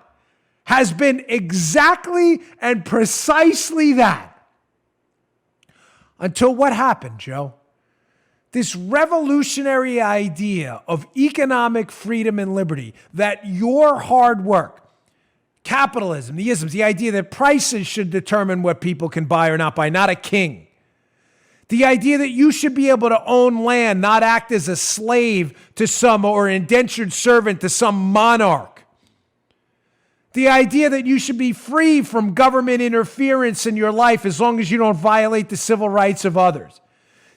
has been exactly and precisely that. Until what happened, Joe? This revolutionary idea of economic freedom and liberty, that your hard work, capitalism, the isms, the idea that prices should determine what people can buy or not buy, not a king. The idea that you should be able to own land, not act as a slave to some or indentured servant to some monarch. The idea that you should be free from government interference in your life as long as you don't violate the civil rights of others.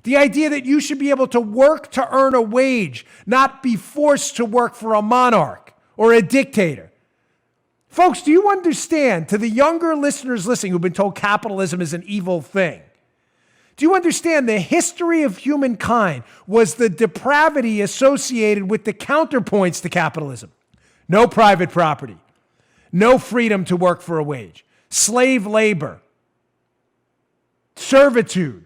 The idea that you should be able to work to earn a wage, not be forced to work for a monarch or a dictator. Folks, do you understand, to the younger listeners listening who've been told capitalism is an evil thing, do you understand the history of humankind was the depravity associated with the counterpoints to capitalism? No private property, no freedom to work for a wage, slave labor, servitude.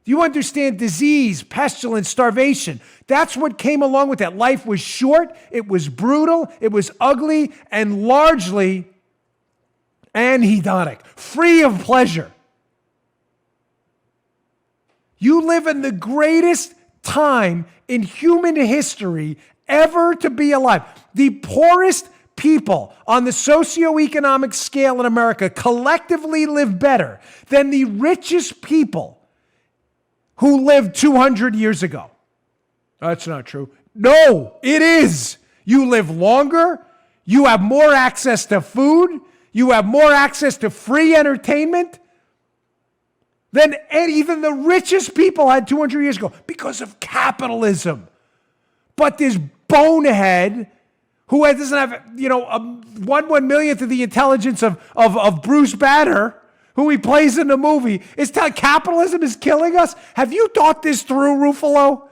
Do you understand disease, pestilence, starvation? That's what came along with that. Life was short, it was brutal, it was ugly, and largely anhedonic, free of pleasure. You live in the greatest time in human history ever to be alive. The poorest people on the socioeconomic scale in America collectively live better than the richest people who lived 200 years ago. That's not true. No, it is. You live longer. You have more access to food. You have more access to free entertainment than even the richest people had 200 years ago because of capitalism. But this bonehead who doesn't have, 1/1,000,000th of the intelligence of Bruce Banner, who he plays in the movie, is telling capitalism is killing us. Have you thought this through, Ruffalo?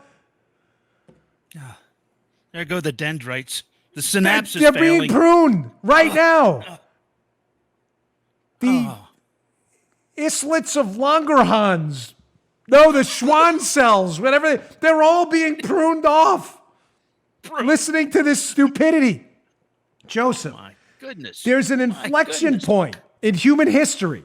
There go the dendrites. The synapses They're failing. being pruned right now. The islets of Langerhans, the Schwann cells, whatever, they're all being pruned off. Listening to this stupidity. Joseph, My goodness. there's an inflection point in human history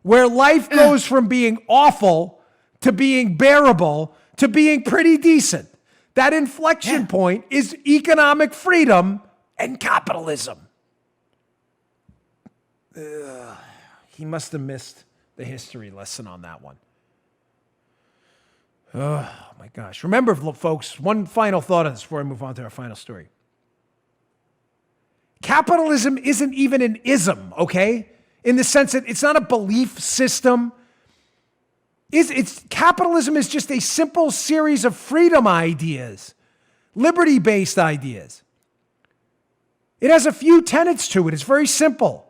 where life goes from being awful to being bearable to being pretty decent. That inflection point is economic freedom and capitalism. He must have missed the history lesson on that one. Oh, my gosh. Remember, folks, one final thought on this before I move on to our final story. Capitalism isn't even an ism, okay? In the sense that it's not a belief system. Capitalism is just a simple series of freedom ideas, liberty-based ideas. It has a few tenets to it. It's very simple.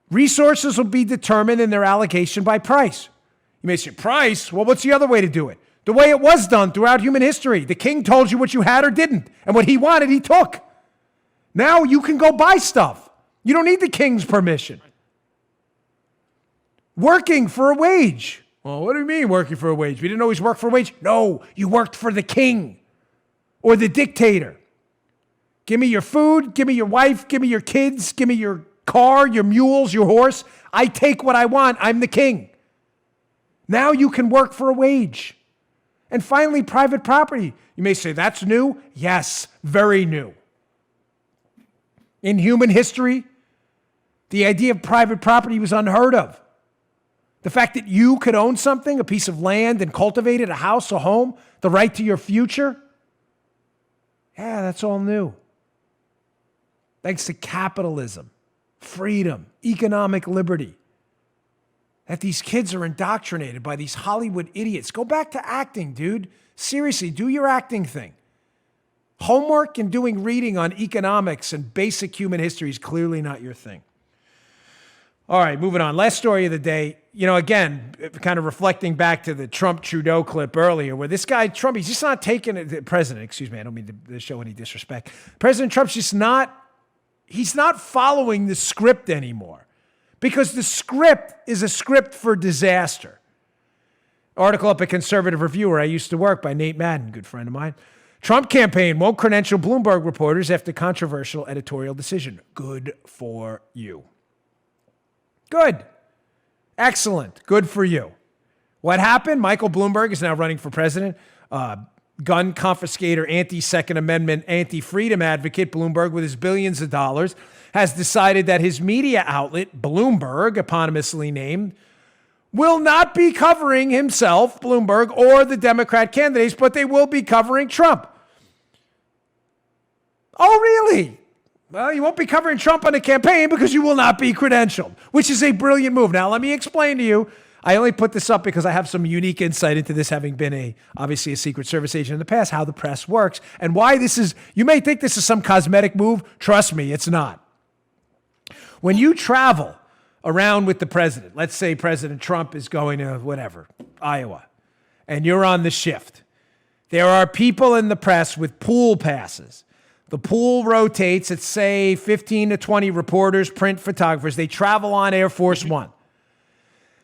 Resources will be determined in their allocation by price. You may say, price? Well, what's the other way to do it? The way it was done throughout human history. The king told you what you had or didn't, and what he wanted, he took. Now you can go buy stuff. You don't need the king's permission. Working for a wage. Well, what do you mean working for a wage? We didn't always work for a wage. No, you worked for the king or the dictator. Give me your food, give me your wife, give me your kids, give me your car, your mules, your horse. I take what I want. I'm the king. Now you can work for a wage. And finally, private property. You may say, that's new? Yes, very new. In human history, the idea of private property was unheard of. The fact that you could own something, a piece of land, and cultivate it, a house, a home, the right to your future, that's all new. Thanks to capitalism, freedom, economic liberty. That these kids are indoctrinated by these Hollywood idiots. Go back to acting, dude. Seriously, do your acting thing. Homework and doing reading on economics and basic human history is clearly not your thing. All right, moving on. Last story of the day. Again, kind of reflecting back to the Trump-Trudeau clip earlier, where this guy, Trump, he's just not taking it. The president, excuse me, I don't mean to show any disrespect. President Trump's just he's not following the script anymore. Because the script is a script for disaster. Article up at Conservative Review, where I used to work, by Nate Madden, good friend of mine. Trump campaign won't credential Bloomberg reporters after controversial editorial decision. Good for you. Good. Excellent. Good for you. What happened? Michael Bloomberg is now running for president. Gun confiscator, anti-Second Amendment, anti-freedom advocate Bloomberg, with his billions of dollars, has decided that his media outlet, Bloomberg, eponymously named, will not be covering himself, Bloomberg, or the Democrat candidates, but they will be covering Trump. Oh, really? Well, you won't be covering Trump on the campaign because you will not be credentialed, which is a brilliant move. Now, let me explain to you. I only put this up because I have some unique insight into this, having been obviously a Secret Service agent in the past, how the press works, and why this is, you may think this is some cosmetic move. Trust me, it's not. When you travel around with the president, let's say President Trump is going to whatever, Iowa, and you're on the shift, there are people in the press with pool passes. The pool rotates at, say, 15 to 20 reporters, print photographers. They travel on Air Force One.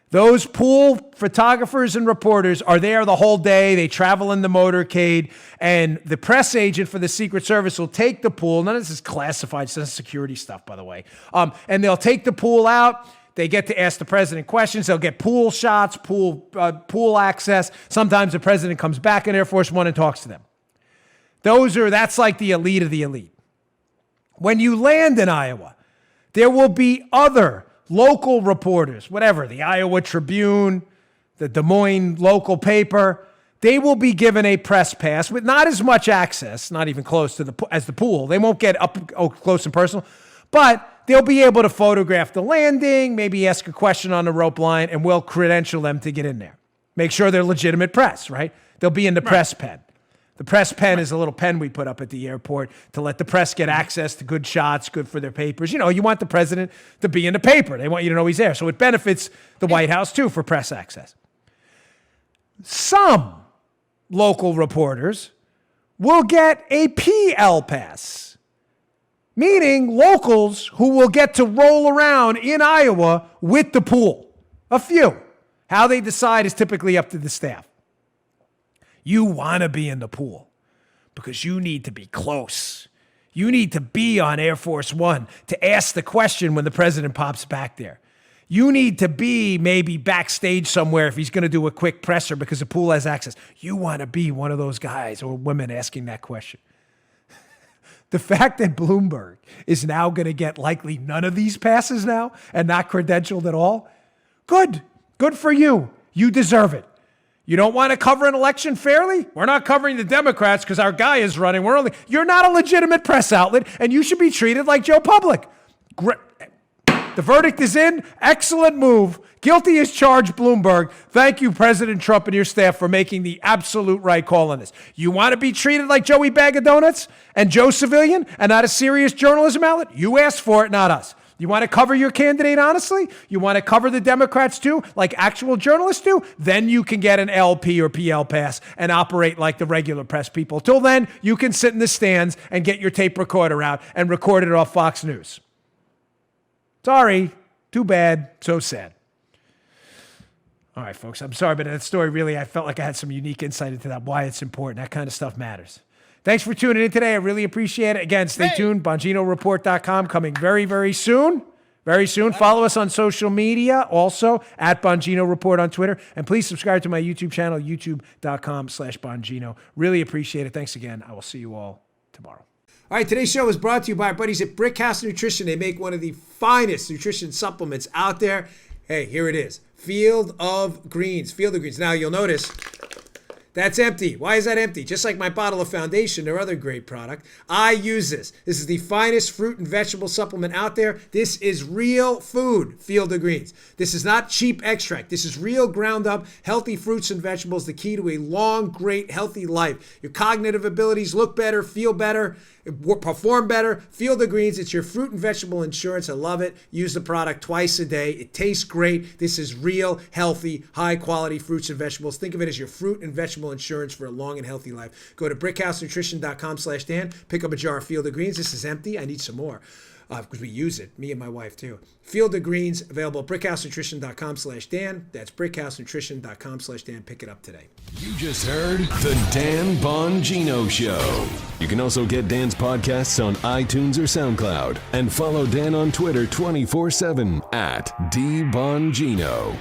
Those pool photographers and reporters are there the whole day. They travel in the motorcade, and the press agent for the Secret Service will take the pool. None of this is classified, it's not security stuff, by the way. And they'll take the pool out. They get to ask the president questions. They'll get pool shots, pool access. Sometimes the president comes back in Air Force One and talks to them. That's like the elite of the elite. When you land in Iowa, there will be other local reporters, whatever, the Iowa Tribune, the Des Moines local paper. They will be given a press pass with not as much access, not even close to as the pool. They won't get up close and personal, but they'll be able to photograph the landing, maybe ask a question on the rope line, and we'll credential them to get in there. Make sure they're legitimate press, right? They'll be in the press pen. The press pen is a little pen we put up at the airport to let the press get access to good shots, good for their papers. You know, you want the president to be in the paper. They want you to know he's there. So it benefits the White House, too, for press access. Some local reporters will get a PL pass, meaning locals who will get to roll around in Iowa with the pool. A few. How they decide is typically up to the staff. You want to be in the pool because you need to be close. You need to be on Air Force One to ask the question when the president pops back there. You need to be maybe backstage somewhere if he's going to do a quick presser because the pool has access. You want to be one of those guys or women asking that question. The fact that Bloomberg is now going to get likely none of these passes now and not credentialed at all, good. Good for you. You deserve it. You don't want to cover an election fairly? We're not covering the Democrats because our guy is running. You're not a legitimate press outlet, and you should be treated like Joe Public. The verdict is in. Excellent move. Guilty as charged, Bloomberg. Thank you, President Trump and your staff, for making the absolute right call on this. You want to be treated like Joey Bag of Donuts and Joe Civilian and not a serious journalism outlet? You asked for it, not us. You want to cover your candidate honestly? You want to cover the Democrats too, like actual journalists do? Then you can get an LP or PL pass and operate like the regular press people. Till then, you can sit in the stands and get your tape recorder out and record it off Fox News. Sorry. Too bad. So sad. All right, folks. I'm sorry, but that story really, I felt like I had some unique insight into that, why it's important. That kind of stuff matters. Thanks for tuning in today. I really appreciate it. Again, stay tuned. BonginoReport.com coming very, very soon. Very soon. Follow us on social media also at Bongino Report on Twitter. And please subscribe to my YouTube channel, youtube.com/Bongino. Really appreciate it. Thanks again. I will see you all tomorrow. All right, today's show is brought to you by our buddies at Brickhouse Nutrition. They make one of the finest nutrition supplements out there. Hey, here it is. Field of Greens. Field of Greens. Now, you'll notice that's empty. Why is that empty? Just like my bottle of Foundation, their other great product. I use this. This is the finest fruit and vegetable supplement out there. This is real food, Field of Greens. This is not cheap extract. This is real ground up, healthy fruits and vegetables, the key to a long, great, healthy life. Your cognitive abilities look better, feel better, perform better. Field of Greens, it's your fruit and vegetable insurance. I love it. Use the product twice a day. It tastes great. This is real, healthy, high quality fruits and vegetables. Think of it as your fruit and vegetable insurance for a long and healthy life. Go to brickhousenutrition.com/Dan. Pick up a jar of Field of Greens. This is empty. I need some more because we use it, me and my wife too. Field of Greens, available at brickhousenutrition.com/Dan. That's brickhousenutrition.com/Dan. Pick it up today. You just heard The Dan Bongino Show. You can also get Dan's podcasts on iTunes or SoundCloud. And follow Dan on Twitter 24/7 at DBongino.